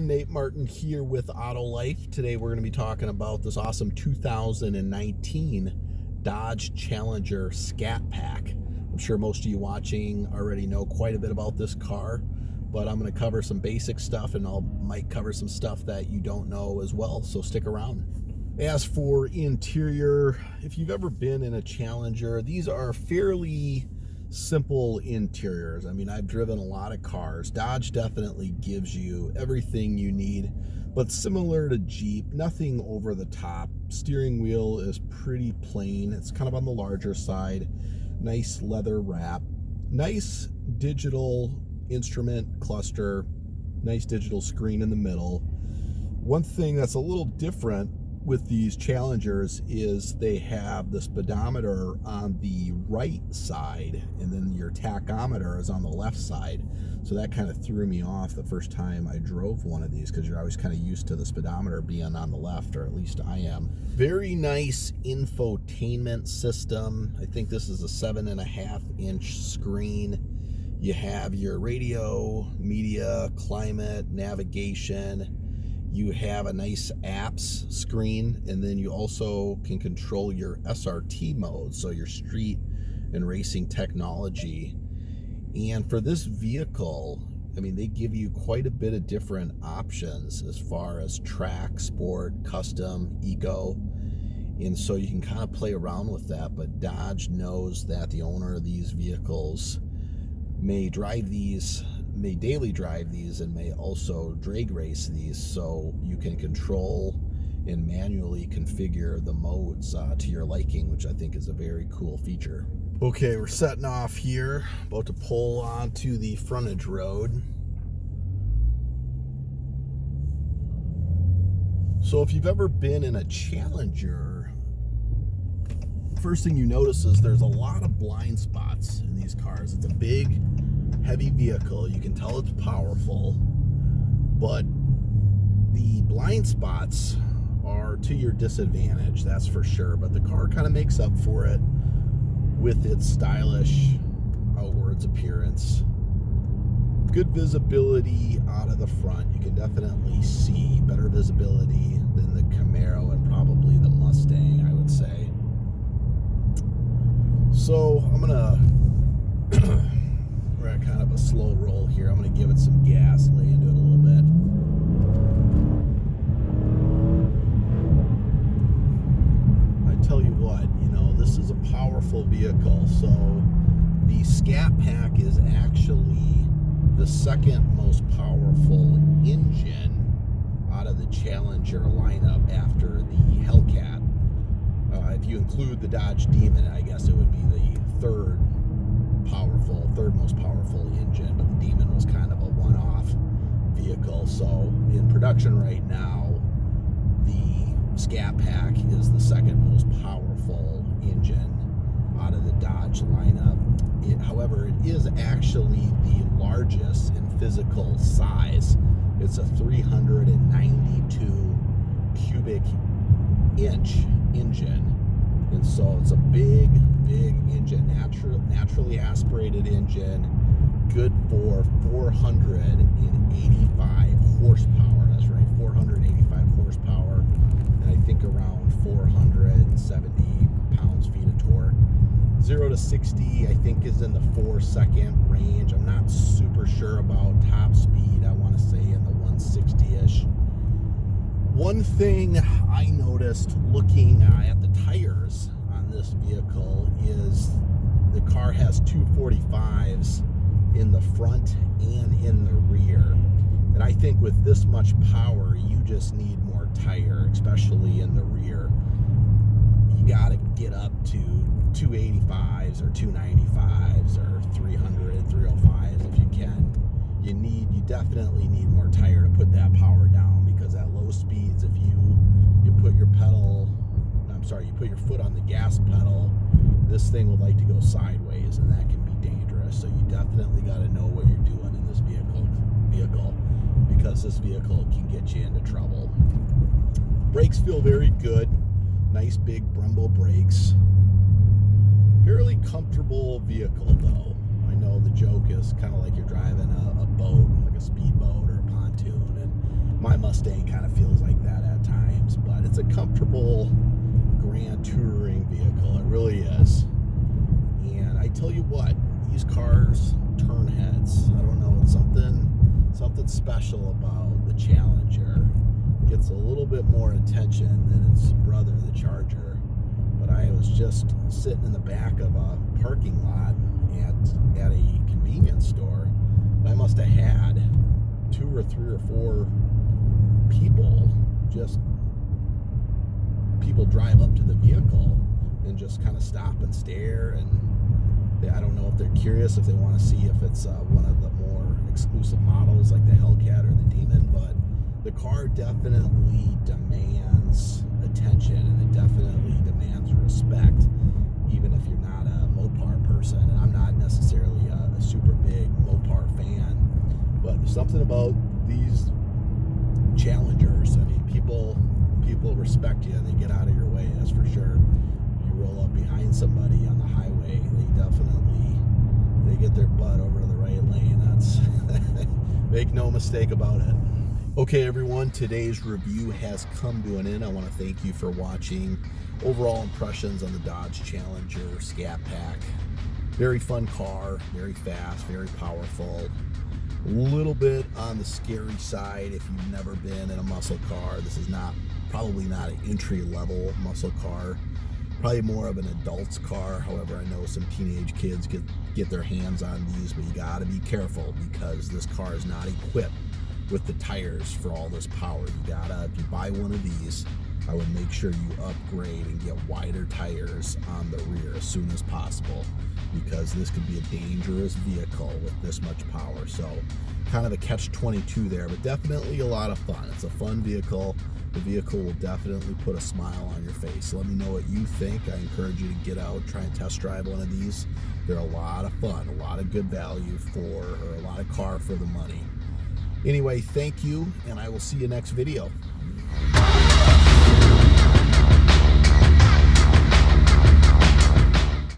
everyone, Nate Martin here with Auto Life. Today we're going to be talking about this awesome 2019 Dodge Challenger Scat Pack. I'm sure most of you watching already know quite a bit about this car, but I'm going to cover some basic stuff and might cover some stuff that you don't know as well, so stick around. As for interior, if you've ever been in a Challenger, these are fairly simple interiors. I mean, I've driven a lot of cars. Dodge definitely gives you everything you need, but similar to Jeep, nothing over the top. Steering wheel is pretty plain. It's kind of on the larger side. Nice leather wrap. Nice digital instrument cluster. Nice digital screen in the middle. One thing that's a little different with these Challengers is they have the speedometer on the right side and then your tachometer is on the left side. So that kind of threw me off the first time I drove one of these, because you're always kind of used to the speedometer being on the left, or at least I am. Very nice infotainment system. I think this is a 7.5-inch screen. You have your radio, media, climate, navigation. You have a nice apps screen, and then you also can control your SRT mode, so your street and racing technology. And for this vehicle, I mean, they give you quite a bit of different options as far as track, sport, custom, eco, and so you can kind of play around with that. But Dodge knows that the owner of these vehicles may daily drive these and may also drag race these, so you can control and manually configure the modes to your liking, which I think is a very cool feature. Okay, we're setting off here, about to pull onto the frontage road. So if you've ever been in a Challenger, first thing you notice is there's a lot of blind spots in these cars. It's a big, heavy vehicle. You can tell it's powerful, but the blind spots are to your disadvantage, that's for sure. But the car kind of makes up for it with its stylish outwards appearance. Good visibility out of the front. You can definitely see better visibility than the Camaro and probably the Mustang, I would say. So I'm gonna we're at kind of a slow roll here. I'm gonna give it some gas, lay into it a little bit. I tell you what, you know, this is a powerful vehicle. So the Scat Pack is actually the second most powerful engine out of the Challenger lineup after the Hellcat. If you include the Dodge Demon, I guess it would be the third most powerful engine, but the Demon was kind of a one-off vehicle. So in production right now, the Scat Pack is the second most powerful engine out of the Dodge lineup. However, it is actually the largest in physical size. It's a 392 cubic inch engine. And so it's a big engine, naturally aspirated engine, good for 485 horsepower. That's right, 485 horsepower, and I think around 470 pounds-feet of torque. 0 to 60, I think, is in the 4-second range. I'm not super sure about top speed. I want to say in the 160-ish. One thing I noticed looking at the tires on this vehicle is the car has 245s in the front and in the rear. And I think with this much power, you just need more tire, especially in the rear. You got to get up to 285s or 295s or 300, 305s if you can. You definitely need more tire to put that power down, because at low speeds, if you put your foot on the gas pedal, this thing would like to go sideways, and that can be dangerous. So you definitely got to know what you're doing in this vehicle, because this vehicle can get you into trouble. Brakes feel very good. Nice big Brembo brakes. Fairly comfortable vehicle though. I know the joke is kind of like you're driving a boat, like a speedboat or a pontoon, and My Mustang kind of feels like that at times, but it's a comfortable grand touring vehicle. It really is. And I tell you what, these cars turn heads. I don't know, it's something special about the Challenger. It gets a little bit more attention than its brother, the Charger. But I was just sitting in the back of a parking lot at a convenience store, and I must have had 2 or 3 or 4 people drive up to the vehicle and just kind of stop and stare, and I don't know if they're curious, if they want to see if it's one of the more exclusive models like the Hellcat or the Demon. But the car definitely demands attention, and it definitely demands respect, even if you're not a Mopar person. And I'm not necessarily a super big Mopar fan, but there's something about these Challengers. I mean, people respect you, and they get out of your way, that's for sure. You roll up behind somebody on the highway, they get their butt over to the right lane. That's make no mistake about it. Okay, everyone, today's review has come to an end. I want to thank you for watching. Overall impressions on the Dodge Challenger Scat Pack. Very fun car, very fast, very powerful. A little bit on the scary side if you've never been in a muscle car. This is probably not an entry-level muscle car. Probably more of an adult's car. However, I know some teenage kids get their hands on these, but you got to be careful because this car is not equipped with the tires for all this power. If you buy one of these, I would make sure you upgrade and get wider tires on the rear as soon as possible, because this could be a dangerous vehicle with this much power. So kind of a catch-22 there, but definitely a lot of fun. It's a fun vehicle. The vehicle will definitely put a smile on your face. Let me know what you think. I encourage you to get out, try and test drive one of these. They're a lot of fun, a lot of good value or a lot of car for the money. Anyway, thank you, and I will see you next video.